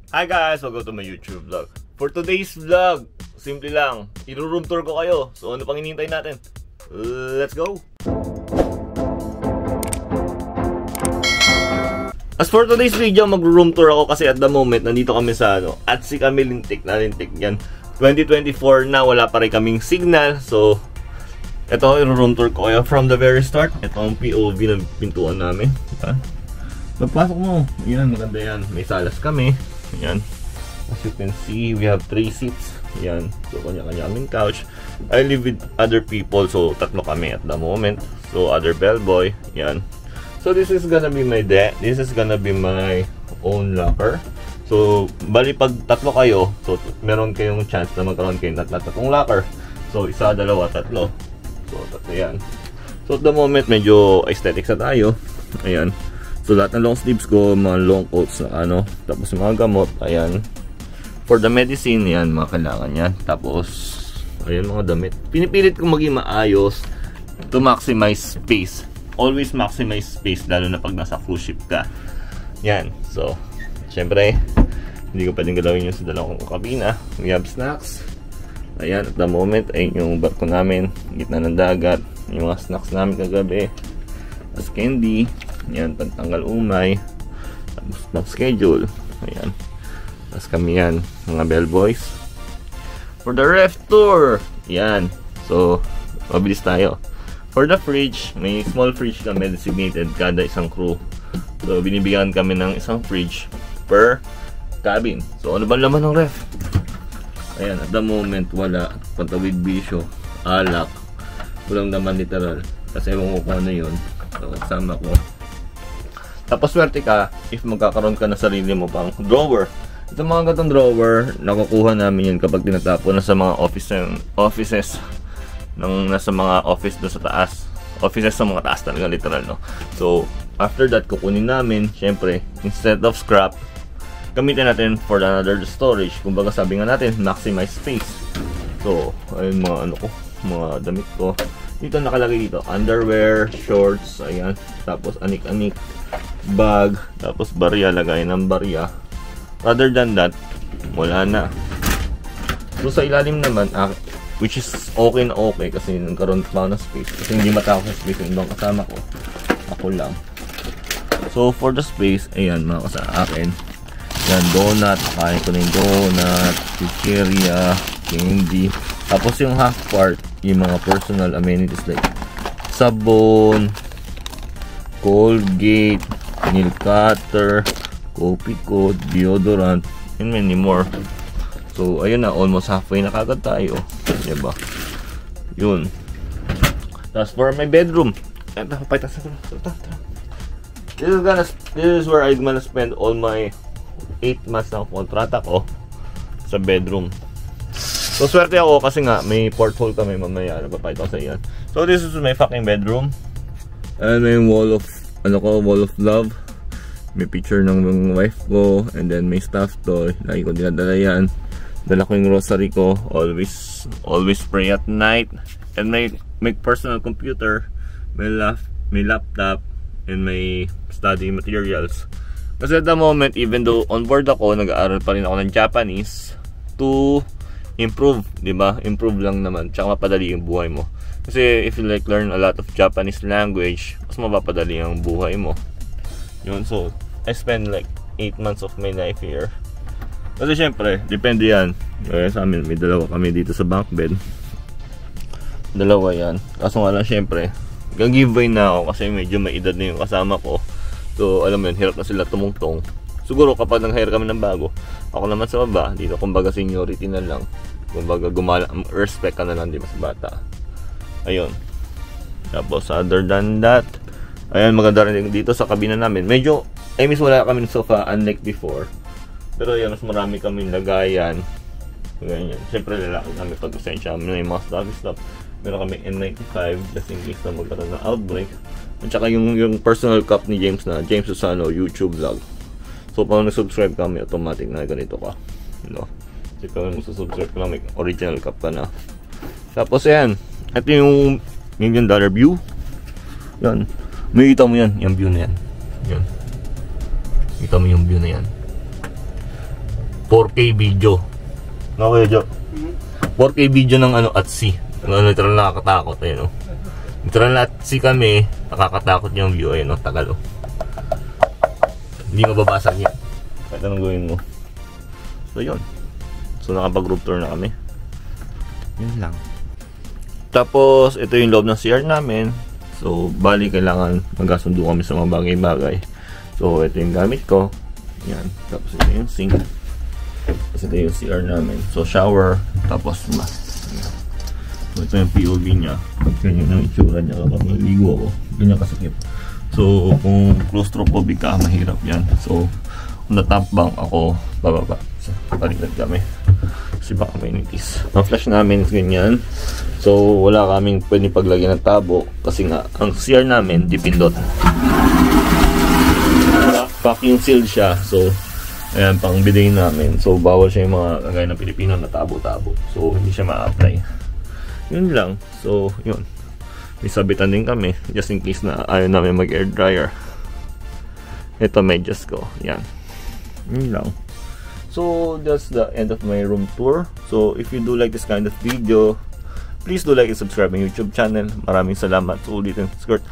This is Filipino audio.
Hi guys! Welcome to my YouTube vlog. For today's vlog, simple lang, i-room tour ko kayo. So ano pang hinihintay natin? Let's go! As for today's video, mag-room tour ako kasi at the moment, nandito kami sa at si kami lintik yan. 2024 na, wala pa rin kaming signal. So, ito, i-room tour ko kayo from the very start. Ito ang POV ng pintuan namin. Magpasok mo. Yan, maganda yan. May salas kami. Yan. As you can see, we have 3 seats. Yan. So, kanya-kanya kaming couch. I live with other people. So, tatlo kami at the moment. So, other bellboy. Yan. So, this is gonna be my This is gonna be my own locker. So, bali pag tatlo kayo, so, meron kayong chance na magkaroon kayo ng tatlong locker. So, isa, dalawa, tatlo. So, tatlo yan. So, at the moment, medyo aesthetics na tayo. Ayan. So, lahat ng long sleeves ko, mga long coats na tapos mga gamot, ayan. For the medicine, yan, mga kailangan yan. Tapos, ayan, mga damit. Pinipilit kong maging maayos to maximize space. Always maximize space, lalo na pag nasa cruise ship ka. Yan. So, syempre, hindi ko pwedeng galawin yun sa dalawang kabina. We have snacks. Ayan, at the moment, ayun yung barko namin, gitna ng dagat. Yung mga snacks namin kagabi. As candy. Yan, pantanggal umay. Tapos mag-schedule. Ayan. Tapos kami yan, mga bellboys. For the ref tour, yan. So, mabilis tayo. For the fridge, may small fridge kami designated kada isang crew. So, binibigyan kami ng isang fridge per cabin. So, ano ba laman ng ref? Ayan, at the moment, wala. Pantawid bisyo, alak. Walang naman literal. Kasi ewan ko kung ano yun. So, kasama ko. Tapos swerte ka if magkakaroon ka na sarili mo pang drawer. Ito mga gatong drawer, nakukuha namin yun kapag tinatapon na sa mga offices ng nasa mga office doon sa taas. Offices sa mga taas talaga, literal, no? So, after that, kukunin namin, syempre, instead of scrap, gamitin natin for another storage. Kumbaga sabi nga natin, maximize space. So, ayun mga mga damit ko. Dito nakalagay dito, underwear, shorts, ayan. Tapos anik-anik, bag, tapos barya, lagay ng barya. Rather than that, wala na. So sa ilalim naman, which is okay na okay kasi nagkaroon pa ng space. Kasi hindi matakot sa space yung ibang kasama ko. Ako lang. So for the space, ayan mga kasama akin. Yan, donut, kain ko na yung donut, chicheria, candy. Tapos yung half part, yung mga personal amenities like sabon, Colgate, nail cutter, coffee coat, deodorant, and many more. So, ayun na, almost halfway na kagad tayo. Diba? Yun. Tapos for my bedroom. This is where I'm gonna spend all my 8 months ng kontrata ko sa bedroom. So, swerte ako kasi nga, may porthole kami mamaya. Napapahit ako sa iyan. So, this is my fucking bedroom. And may wall of, wall of love. May picture ng wife ko. And then, may stuffed toy. Lagi ko dinadala yan. Dala ko yung rosary ko. Always pray at night. And may personal computer. May laptop. And may study materials. Kasi at the moment, even though on board ako, nag-aaral pa rin ako ng Japanese to improve, di ba? Improve lang naman, tsaka mapadali yung buhay mo. Kasi if you learn a lot of Japanese language, mas mapapadali ang buhay mo. Yun, so I spend like 8 months of my life here. Kasi syempre, depende yan. Kaya sa amin, may dalawa kami dito sa bunk bed. Dalawa yan. Kaso nga lang syempre, gag-giveaway na ako kasi medyo may edad na yung kasama ko. So alam mo yun, hirap na sila tumungtong. Siguro kapag nang-hire kami ng bago, ako naman sa baba, dito kumbaga seniority na lang. Kumbaga respect ka na lang, di mas bata. Ayun. Tapos other than that, ayan, maganda rin dito sa kabina namin. Medyo, miss wala kami ng sofa unlike before. Pero ayan, mas marami kami lagayan. Ganyan. Siyempre lalaki kami pag-usensya kami ng mga stuff. Meron kami N95 just in case na magkaroon ng outbreak. At saka yung personal cup ni James na James Susano YouTube vlog. So, pag nag-subscribe ka, may automatic na ganito ka. No? So, kung mag-subscribe ka na, may original cup ka na. Tapos, yan. Ito yung $1 million view. Yan. May kita mo yan. Yung view na yan. Yan. Kita mo yung view na yan. 4K video. No, Kuya Jo? 4K video ng ano, at sea. Literal nakakatakot, ayun, no? Literal na at sea kami, nakakatakot yung view, ayun, no? Tagal, oh. Hindi mababasag niya. Kahit anong gawin mo. So, yun. So, nakapag-group tour na kami. Yun lang. Tapos, ito yung loob ng CR namin. So, bali, kailangan magkasundo kami sa mga bagay-bagay. So, ito yung gamit ko. Yan. Tapos, ito yung sink. Tapos, ito yung CR namin. So, shower. Tapos, so, ito yung POV niya. Ganyan ang itsura niya kapag naligo ako. Ganyan kasakit. So, kung claustrophobic ka, mahirap yan. So, kung natapbang ako, bababa. So, palitan kami. Kasi baka may nitis. Ang flash namin is ganyan. So, wala kaming pwede paglagyan ng tabo. Kasi nga, ang CR namin, dipindot. Vacuum sealed siya. So, ayan, pang bidet namin. So, bawal siya yung mga kagaya ng Pilipino na tabo-tabo. So, hindi siya ma-apply. Yun lang. So, yun. May sabitan din kami just in case na ayaw namin mag air dryer. Ito medyas ko. Yan. Yun lang. So that's the end of my room tour. So if you do like this kind of video, please do like and subscribe my YouTube channel. Maraming salamat. So ulitin, skirt.